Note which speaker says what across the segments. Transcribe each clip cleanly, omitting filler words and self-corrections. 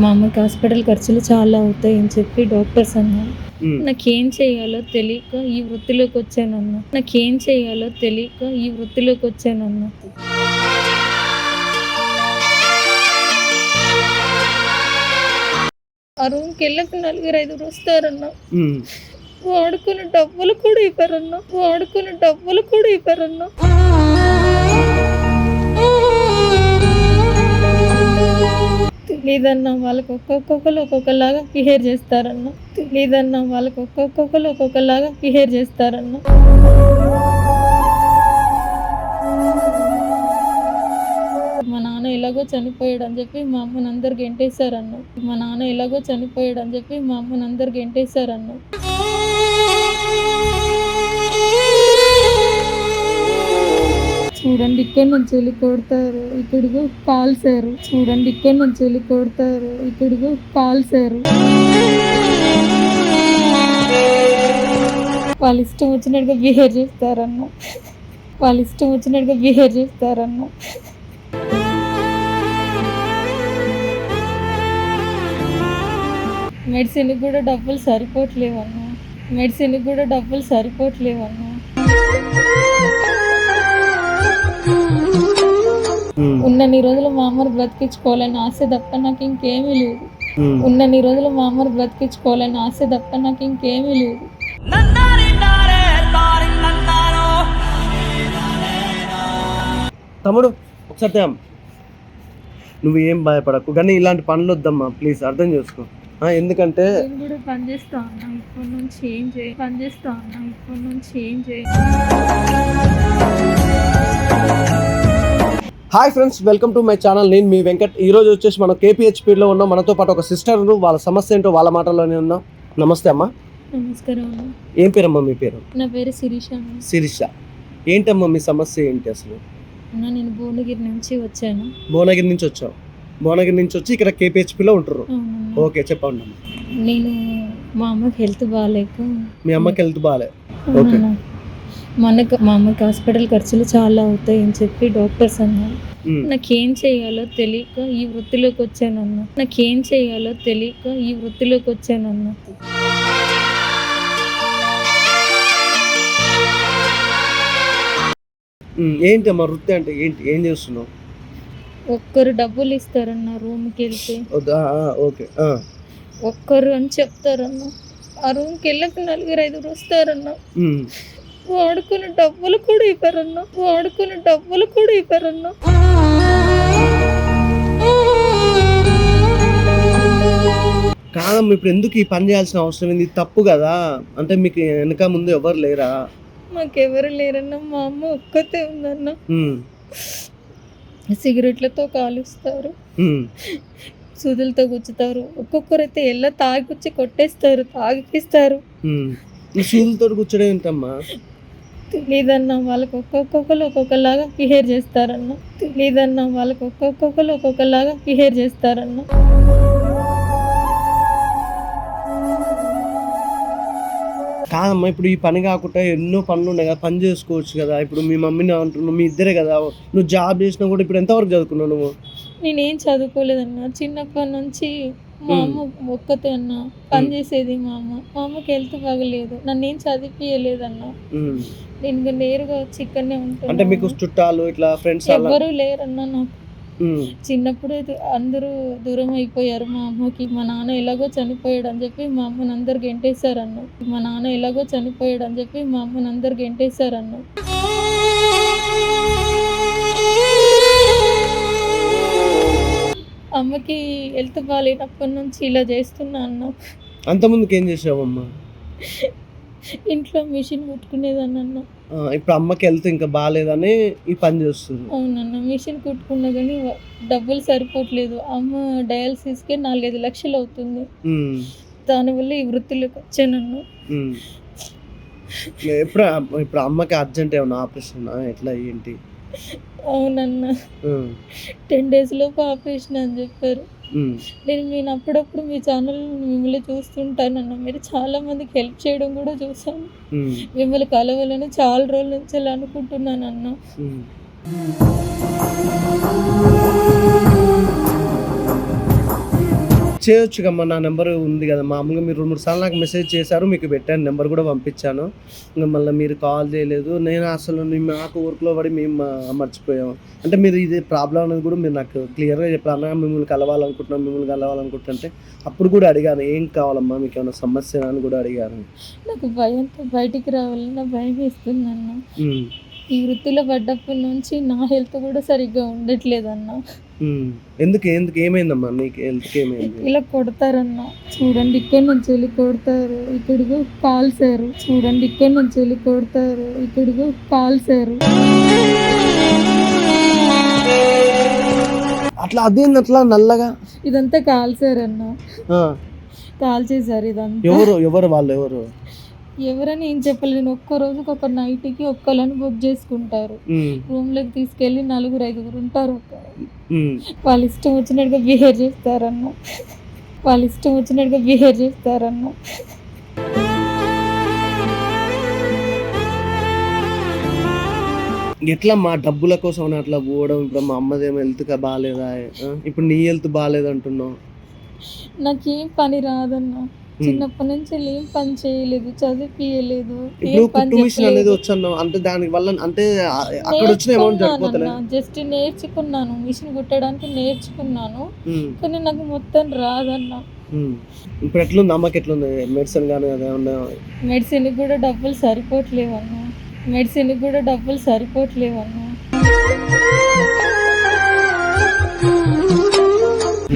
Speaker 1: మా అమ్మకి హాస్పిటల్ ఖర్చులు చాలా అవుతాయని చెప్పి డాక్టర్స్ అన్నారు. నాకేం చేయాలో తెలియక ఈ వృత్తిలోకి వచ్చానన్నా. ఆ రూమ్కి వెళ్ళక 4-5 వస్తారన్నా. వాడుకున్న డబ్బులు కూడా ఇవ్వరన్నా. తెలీదన్నా, వాళ్ళకి ఒక్కొక్కరు ఒక్కొక్కలాగా బిహేవ్ చేస్తారన్నా. మా నాన్న ఎలాగో చనిపోయాడు అని చెప్పి మా అమ్మని అందరు గెంటేశారన్న. చూడండి, ఇక్కడి నుంచి వెళ్ళి కొడతారు, ఇక్కడికి కాల్సారు. వాళ్ళ ఇష్టం వచ్చినట్టుగా బిహేవ్ చేస్తారన్న. మెడిసిన్ కూడా డబ్బులు సరిపోవట్లేవన్నా. ఉన్నన్ని రోజులు మా అమ్మని బ్రతికించుకోవాలని ఆశ తప్ప నాకు ఇంకేమీ లేదు.
Speaker 2: తమ్ముడు సత్యం, నువ్వు ఏం భయపడకు, కానీ ఇలాంటి పనులు వద్దమ్మా, ప్లీజ్ అర్థం చేసుకో. ఎందుకంటే
Speaker 1: నేను కూడా పనిచేస్తా ఉన్నా, ఇప్పటి నుంచి ఏం చేయ.
Speaker 2: Hi friends, welcome to my channel. నేను మీ వెంకట్. ఈరోజు వచ్చేసి మనం KPHPలో ఉన్నాం. మనతో పాటు ఒక సిస్టర్, వాళ్ళ సమస్య ఏంటో వాళ్ళ మాటల్లోనే ఉన్నాం. నమస్తే అమ్మా.
Speaker 1: నమస్కారం.
Speaker 2: ఏం పేరమ్మా మీ పేరు?
Speaker 1: నా పేరు శిరీష.
Speaker 2: ఏంటమ్మా మీ సమస్య ఏంటి అసలు?
Speaker 1: నేను భువనగిరి నుంచి వచ్చాను.
Speaker 2: భువనగిరి నుంచి వచ్చి ఇక్కడ KPHPలో ఉంటారు. ఓకే, చెప్పండి అమ్మా.
Speaker 1: నేను మా అమ్మకి హెల్త్ బాగాలేక.
Speaker 2: మీ అమ్మకి హెల్త్ బాగాలే? ఓకే.
Speaker 1: మా అమ్మకి హాస్పిటల్ ఖర్చులు చాలా అవుతాయి అని చెప్పి డాక్టర్స్ అన్నారు. నాకేం చేయాలో తెలియక ఈ వృత్తిలోకి వచ్చానన్నా.
Speaker 2: ఏంటి అమ్మా వృత్తి అంటే ఏంటి? ఏం చేస్తున్నావు?
Speaker 1: ఒక్కరు డబ్బులు ఇస్తారన్న, రూమ్కి వెళ్తే
Speaker 2: ఓకే
Speaker 1: ఒక్కరు అని చెప్తారన్న. ఆ రూమ్కి వెళ్ళక 4-5 వస్తారన్న. వాడుకున్న డబ్బులు కూడా ఇవ్వరన్నా.
Speaker 2: కాదమ్మా, ఇప్పుడు ఎందుకు ఈ పని చేయాల్సిన అవసరం ఏంది? తప్పు కదా. అంటే మీకు వెనక ముందు ఎవరు లేరా?
Speaker 1: మాకెవరు లేరన్నా, మా అమ్మ ఒక్కతే ఉందన్న. సిగరెట్లతో కాలుస్తారు, సూదులతో గుచ్చుతారు. ఒక్కొక్కరైతే ఎల్ల తాగిచ్చి కొట్టేస్తారు, తాగిపిస్తారు.
Speaker 2: సూదులతో కూర్చోడం ఏంటమ్మా?
Speaker 1: తెలీదన్నా, వాళ్ళకి ఒక్కొక్కరు ఒక్కొక్కలాగా బిహేవ్ చేస్తారన్న.
Speaker 2: కాదమ్మా, ఇప్పుడు ఈ పని కాకుండా ఎన్నో పనులు ఉన్నాయి కదా, పని చేసుకోవచ్చు కదా. ఇప్పుడు మీ మమ్మీని అంటున్నావు, మీ ఇద్దరే కదా. నువ్వు జాబ్ చేసినా కూడా ఇప్పుడు ఎంతవరకు చదువుకున్నావు నువ్వు?
Speaker 1: నేనేం చదువుకోలేదన్నా. చిన్నప్పటి నుంచి మా అమ్మ ఒక్కతే అన్న పని చేసేది. మా అమ్మకి హెల్త్ బాగలేదు, నన్ను ఏం చదివియలేదన్నా. నేను నేరుగా వచ్చి ఇక్కడనే ఉంటాను.
Speaker 2: అంటే మీకు చుట్టాలు ఇట్లా ఫ్రెండ్స్
Speaker 1: ఎవరు లేరన్నా నాకు. చిన్నప్పుడు అందరూ దూరం అయిపోయారు మా అమ్మకి. మా నాన్న ఎలాగో చనిపోయాడు అని చెప్పి మా అమ్మని అందరు గెంటేశారన్న. అమ్మకి హెల్త్ బాగాలేనప్పటి నుంచి ఇలా చేస్తున్నా అన్న.
Speaker 2: అంతకుముందుకు ఏం చేసావమ్మా?
Speaker 1: ఇంట్లో మిషన్ కుట్టుకునేదాన్ని అన్న.
Speaker 2: ఇప్పుడు అమ్మకి హెల్త్ ఇంకా బాగాలేదని ఈ పని చేస్తుంది.
Speaker 1: అవునన్న, మిషన్ కుట్టుకున్నా కానీ డబ్బులు సరిపోవట్లేదు. అమ్మ డయాలసిస్కే 4-5 లక్షలు అవుతుంది. దానివల్ల ఈ వృత్తిలోకి వచ్చానన్న.
Speaker 2: ఇప్పుడు అమ్మకి అర్జెంట్ ఏమన్నా ఆపరేషన్ ఎట్లా ఏంటి?
Speaker 1: అవునన్న, 10 days లోపు ఆపరేషన్ అని చెప్పారు. నేను అప్పుడప్పుడు మీ ఛానల్ మిమ్మల్ని చూస్తుంటానన్న. మీరు చాలా మందికి హెల్ప్ చేయడం కూడా చూసాను. మిమ్మల్ని కలవాలని చాలా రోజుల నుంచి అలా అనుకుంటున్నానన్న.
Speaker 2: చేయొచ్చుగమ్మా, నా నెంబర్ ఉంది కదా మామూలుగా. మీరు 2-3 సార్లు నాకు మెసేజ్ చేశారు, మీకు పెట్టాను, నెంబర్ కూడా పంపించాను. ఇంకా మళ్ళీ మీరు కాల్ చేయలేదు. నేను అసలు మాకు వర్క్లో పడి మేము మర్చిపోయాము. అంటే మీరు ఇది ప్రాబ్లం అనేది కూడా మీరు నాకు క్లియర్గా చెప్పారు. అన్న మిమ్మల్ని కలవాలనుకుంటుంటే అప్పుడు కూడా అడిగాను, ఏం కావాలమ్మా, మీకు ఏమైనా సమస్య అని కూడా అడిగాను.
Speaker 1: నాకు భయంతో బయటికి రావాలన్న భయం వేస్తుందన్న. ఈ వృత్తిలో పడ్డప్పటి నుంచి నా హెల్త్ కూడా సరిగ్గా ఉండట్లేదన్న.
Speaker 2: ఎందుకు ఏమైందమ్మా నీకు? హెల్త్కి ఏమైంది?
Speaker 1: ఇలా కొడతారన్న, చూడండి ఇక్కడ నుంచి వెళ్ళి కొడతారు, ఇక్కడికి కాల్సారు, చూడండి ఇక్కడ నుంచి వెళ్ళి కొడతారు, ఇక్కడికి కాల్సారు.
Speaker 2: అట్లా అదేంది అట్లా నల్లగా?
Speaker 1: ఇదంతా కాల్సారన్న, కాల్చేశారు ఇదంతా.
Speaker 2: ఎవరు వాళ్ళు?
Speaker 1: ఎవరని ఏం చెప్పలేను. ఒక్క రోజుకి ఒక నైట్కి ఒక్కళ్ళని బుక్ చేసుకుంటారు. రూమ్లోకి తీసుకెళ్ళి 4-5 ఉంటారు. వాళ్ళ ఇష్టం వచ్చినట్టుగా బిహేవ్ చేస్తారన్న.
Speaker 2: ఎట్లా మా డబ్బుల కోసం అట్లా పోవడం? ఇప్పుడు మా అమ్మదేమో హెల్త్ బాగాలేదా, ఇప్పుడు నీ హెల్త్ బాగాలేదు అంటున్నావు.
Speaker 1: నాకేం పని రాదన్న, చిన్నప్పటి నుంచి ఏం పని చేయలేదు, చదివియలేదు.
Speaker 2: అనేది వచ్చాను అంటే దాని వల్ల అంటే అక్కడ వచ్చిన అమౌంట్ సరిపోతలే.
Speaker 1: జస్ట్ నేర్చుకున్నాను, మిషన్ కుట్టడానికి నేర్చుకున్నాను, కానీ నాకు మొత్తం రాదన్న.
Speaker 2: ఇప్పుడు ఎట్లుంది అమ్మకి? ఎట్లుంది మెడిసిన్ కానీ అదేమన్నా?
Speaker 1: మెడిసిన్ కూడా డబ్బులు సరిపోవట్లేవన్నా.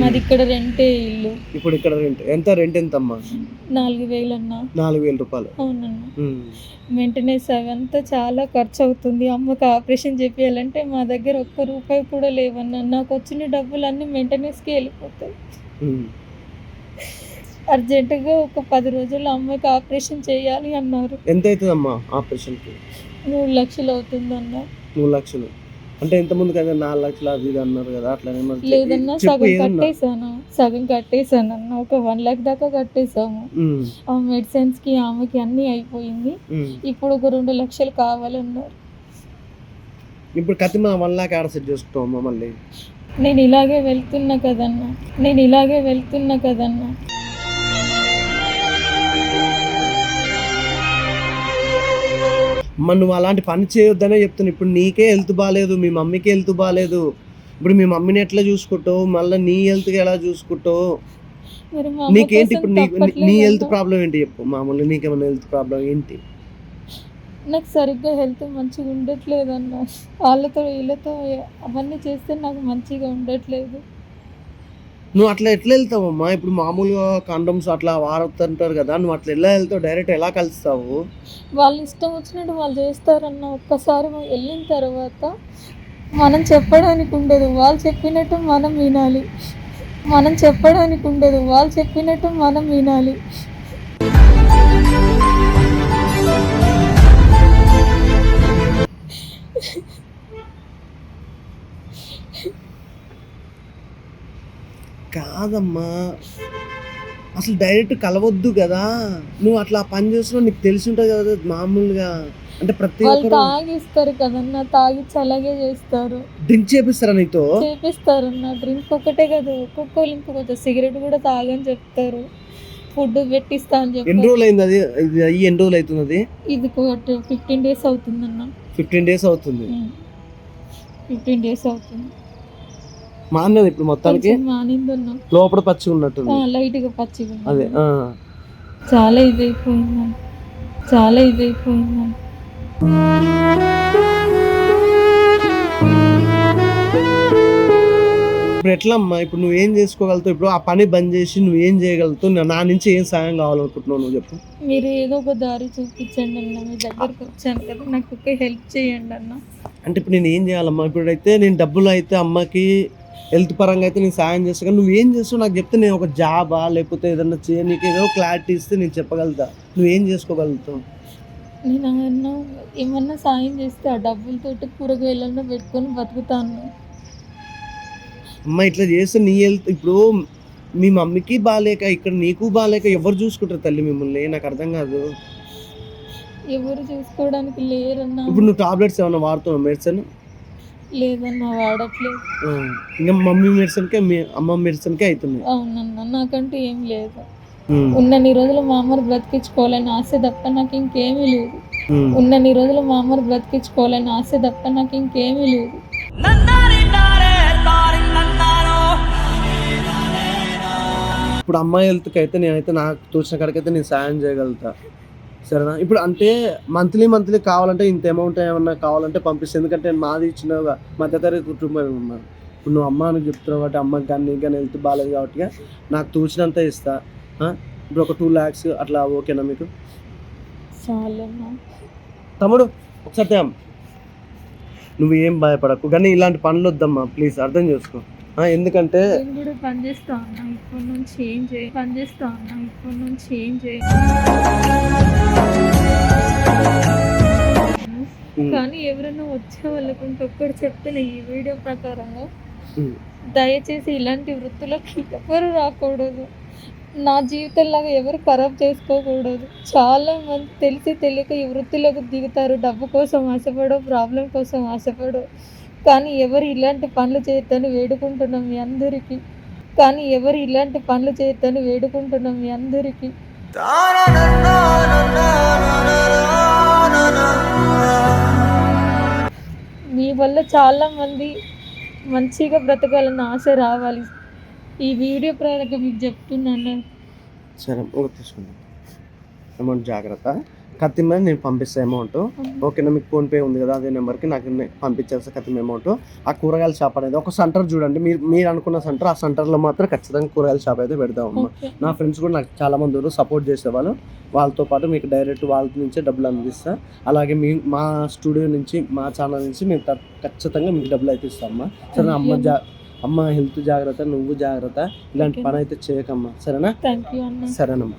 Speaker 1: మాది ఇక్కడ రెంటే ఇల్లు.
Speaker 2: ఇప్పుడు ఇక్కడ రెంట్ ఎంత అమ్మా?
Speaker 1: 4,000 అన్న.
Speaker 2: 4,000 రూపాయలు?
Speaker 1: అవునన్నా. మెయింటెనెన్స్ అవంతా చాలా ఖర్చు అవుతుంది. అమ్మకి ఆపరేషన్ చేయాలంటే మా దగ్గర ₹1 కూడా లేవన్నా. నాకు వచ్చిన డబ్బులు అన్నీ మెయింటెనెన్స్కి వెళ్ళిపోతాయి. అర్జెంటుగా ఒక 10 రోజుల్లో అమ్మకి ఆపరేషన్ చేయాలి అన్నారు.
Speaker 2: ఎంత అవుతుందమ్మా ఆపరేషన్కి?
Speaker 1: 3 లక్షలు అవుతుందన్న.
Speaker 2: 3 లక్షలు అంటే ఎంత ముందు కదా 4 లక్షలు అది ఇది అన్నారు కదా, అట్లనే
Speaker 1: లేదన్నా, సగం కట్టేసాను అన్న. ఒక 1 లక్ష దాకా కట్టేసాము. ఆ మెడిసిన్స్ కి ఆమెకి అన్ని అయిపోయింది. ఇప్పుడు ఒక 2 లక్షలు కావాలన్నారు.
Speaker 2: ఇప్పుడు కత్తి 1 లాక్ ఆడ సెట్ చేసుకోమా మళ్ళీ?
Speaker 1: నేను ఇలాగే వెళ్తున్నా కదన్నా.
Speaker 2: నువ్వు అలాంటి పని చేయొద్దనే చెప్తున్నా. ఇప్పుడు నీకే హెల్త్ బాగాలేదు, మీ మమ్మీకి హెల్త్ బాగాలేదు. ఇప్పుడు మీ మమ్మీని ఎట్లా చూసుకుంటావు, మళ్ళీ నీ హెల్త్కి ఎలా చూసుకుంటావు? నీకేంటి ఇప్పుడు? నీ హెల్త్ ప్రాబ్లం ఏంటి చెప్పు? మామూలుగా నీకేమైనా హెల్త్ ప్రాబ్లం ఏంటి?
Speaker 1: నాకు సరిగ్గా హెల్త్ మంచిగా ఉండట్లేదన్న. వాళ్ళతో వీళ్ళతో అవన్నీ చేస్తే నాకు మంచిగా ఉండట్లేదు.
Speaker 2: నువ్వు అట్లా ఎట్లా వెళ్తావమ్మా? ఇప్పుడు మామూలుగా కండమ్స్ అట్లా వాడుతుంటారు కదా, నువ్వు అట్లా ఎలా వెళ్తావు? డైరెక్ట్ ఎలా కలుస్తావు?
Speaker 1: వాళ్ళు ఇష్టం వచ్చినట్టు వాళ్ళు చేస్తారన్న. ఒక్కసారి వెళ్ళిన తర్వాత మనం చెప్పడానికి ఉండదు, వాళ్ళు చెప్పినట్టు మనం వినాలి.
Speaker 2: కాదమ్మా, అసలు డైరెక్ట్ కలవద్దు కదా. నువ్వు అట్లా పని చేస్తున్నావు, నీకు తెలిసి ఉంటుంది కదా మామూలుగా. అంటే ప్రతి ఒక్కరు
Speaker 1: తాగిస్తారు కదన్నా, తాగిచ్చి అలాగే చేస్తారు.
Speaker 2: డ్రింక్ చేపిస్తారా నీతో?
Speaker 1: చేపిస్తారన్న. డ్రింక్ ఒకటే కదా, ఒక్కొక్కరు ఇంకొక సిగరెట్ కూడా తాగని చెప్తారు. ఫుడ్ పెట్టిస్తా అని చెప్పి.
Speaker 2: ఎన్ని రోజులు అయింది అది? ఎన్ని రోజులు అవుతుంది అది?
Speaker 1: ఇది 15 days అవుతుందన్న.
Speaker 2: 15 days అవుతుంది.
Speaker 1: 15 days అవుతుంది.
Speaker 2: మానింది ఇప్పుడు మొత్తానికి?
Speaker 1: మానిందన్న.
Speaker 2: లోపల పచ్చిగా ఉన్నట్టుంది.
Speaker 1: లైట్ గా పచ్చిగా.
Speaker 2: అదే
Speaker 1: చాలా ఇదైపోయిందని.
Speaker 2: ఇప్పుడు ఎట్లా అమ్మా? ఇప్పుడు నువ్వు ఏం చేసుకోగలుగుతావు? ఇప్పుడు ఆ పని బంద్ చేసి నువ్వు ఏం చేయగలుగుతావు? నా నుంచి ఏం సాయం కావాలనుకుంటున్నావు నువ్వు చెప్పు.
Speaker 1: మీరు ఏదో ఒక దారి చూపించండి అన్న. మీ దగ్గరకు వచ్చాను కదా, నాకు ఒక హెల్ప్ చేయండి అన్న.
Speaker 2: అంటే ఇప్పుడు నేను ఏం చేయాలమ్మా? ఇప్పుడైతే నేను డబ్బులు అయితే అమ్మకి హెల్త్ పరంగా అయితే నేను సాయం చేస్తాను, కానీ నువ్వేం చేస్తావు నాకు చెప్తే నేను ఒక జాబా లేకపోతే ఏదన్నా నీకు ఏదో క్లారిటీ ఇస్తే నేను చెప్పగలుగుతా. నువ్వేం చేసుకోగలుగుతావు?
Speaker 1: నేను ఏమన్నా సాయం చేస్తే ఆ డబ్బులతోటి కూరగాయలన్నా పెట్టుకొని బతుకుతాను.
Speaker 2: అమ్మ ఇట్లా చేస్తే నీ హెల్త్, ఇప్పుడు మీ మమ్మీకి బాగాలేక ఇక్కడ నీకు బాగాలేక ఎవరు చూసుకుంటారు తల్లి మిమ్మల్ని? నాకు అర్థం కాదు.
Speaker 1: ఎవరు చూసుకోవడానికి లేరన్నా.
Speaker 2: ఇప్పుడు నువ్వు టాబ్లెట్స్ ఏమన్నా వాడుతున్నావు? మెడిసిన్
Speaker 1: లేదన్నా వాడట్లేదు.
Speaker 2: ఇంకా మమ్మీ మెడిసిన్కే మీ అమ్మ మెడిసిన్కే అవుతున్నాయి.
Speaker 1: అవునన్నా నాకంటూ ఏం లేదు. ఉన్నన్ని రోజులు మా అమ్మని బ్రతికించుకోవాలని ఆశ తప్ప నాకు ఇంకేమీ లేదు. ఉన్నన్ని రోజులు మా అమ్మని బ్రతికించుకోవాలని ఆశ తప్ప నాకు ఇంకేమీ లేదు.
Speaker 2: ఇప్పుడు అమ్మాయి హెల్త్కి అయితే నేనైతే నాకు తోచిన కాడికైతే నేను సాయం చేయగలుగుతా, సరేనా? ఇప్పుడు అంటే మంత్లీ కావాలంటే ఇంత అమౌంట్ ఏమన్నా కావాలంటే పంపిస్తే, ఎందుకంటే మాది చిన్నగా మధ్యతరగతి కుటుంబం ఉన్నాను. ఇప్పుడు నువ్వు అమ్మ అని చెప్తున్నావు కాబట్టి అమ్మకి కానీ నీకు కానీ హెల్త్ బాగాలేదు కాబట్టి నాకు తోచినంత ఇస్తా. ఇప్పుడు ఒక 2 lakhs అట్లా ఓకేనా మీకు?
Speaker 1: చాలన్నా.
Speaker 2: తమ్ముడు ఒకసారి తేమ్. నువ్వు ఏం భయపడకు, కానీ ఇలాంటి పనులు వద్దమ్మా ప్లీజ్, అర్థం చేసుకో. ఎందుకంటే
Speaker 1: నేను కూడా పని చేస్తా ఉన్నా, ఇప్పటి నుంచి ఏం చేయ పని చేస్తా ఉన్నా, ఇప్పటి నుంచి ఏం చేయ. కానీ ఎవరైనా వచ్చే వాళ్ళకుంటే ఒక్కటి చెప్తున్నా ఈ వీడియో ప్రకారంగా, దయచేసి ఇలాంటి వృత్తులకు ఎవరు రాకూడదు. నా జీవితంలాగా ఎవరు ఖరాబ్ చేసుకోకూడదు. చాలా మంది తెలిసి తెలియక ఈ వృత్తిలోకి దిగుతారు, డబ్బు కోసం ఆశపడో, ప్రాబ్లం కోసం ఆశపడో. కానీ ఎవరు ఇలాంటి పనులు చేయొద్దని వేడుకుంటున్నాం మీ అందరికీ. కానీ ఎవరు ఇలాంటి పనులు చేయొద్దని వేడుకుంటున్నాం మీ అందరికీ. మీ వల్ల చాలా మంది మంచిగా బ్రతకాలన్న ఆశ రావాలి. ఈ వీడియో ప్రకారంగా మీకు చెప్తున్నాను.
Speaker 2: సరే తీసుకుంటాం అమౌంట్, జాగ్రత్త. కత్తి మీద నేను పంపిస్తాను అమౌంట్, ఓకేనా? మీకు ఫోన్పే ఉంది కదా, అదే నెంబర్కి నాకు పంపించేస్తా కత్తి అమౌంట్. ఆ కూరగాయల షాప్ అనేది ఒక సెంటర్ చూడండి, మీరు అనుకున్న సెంటర్, ఆ సెంటర్లో మాత్రం ఖచ్చితంగా కూరగాయల షాప్ అయితే పెడతామమ్మా. నా ఫ్రెండ్స్ కూడా నాకు చాలా మంది సపోర్ట్ చేసేవాళ్ళు, వాళ్ళతో పాటు మీకు డైరెక్ట్ వాళ్ళ నుంచే డబ్బులు అందిస్తా. అలాగే మా స్టూడియో నుంచి, మా ఛానల్ నుంచి మేము ఖచ్చితంగా మీకు డబ్బులు అయితే ఇస్తామమ్మా, సరేనా? అమ్మ హెల్త్ జాగ్రత్త, నువ్వు జాగ్రత్త, ఇలాంటి పని అయితే చేయకమ్మా, సరేనా?
Speaker 1: థ్యాంక్ యూ అన్న.
Speaker 2: సరేనమ్మా.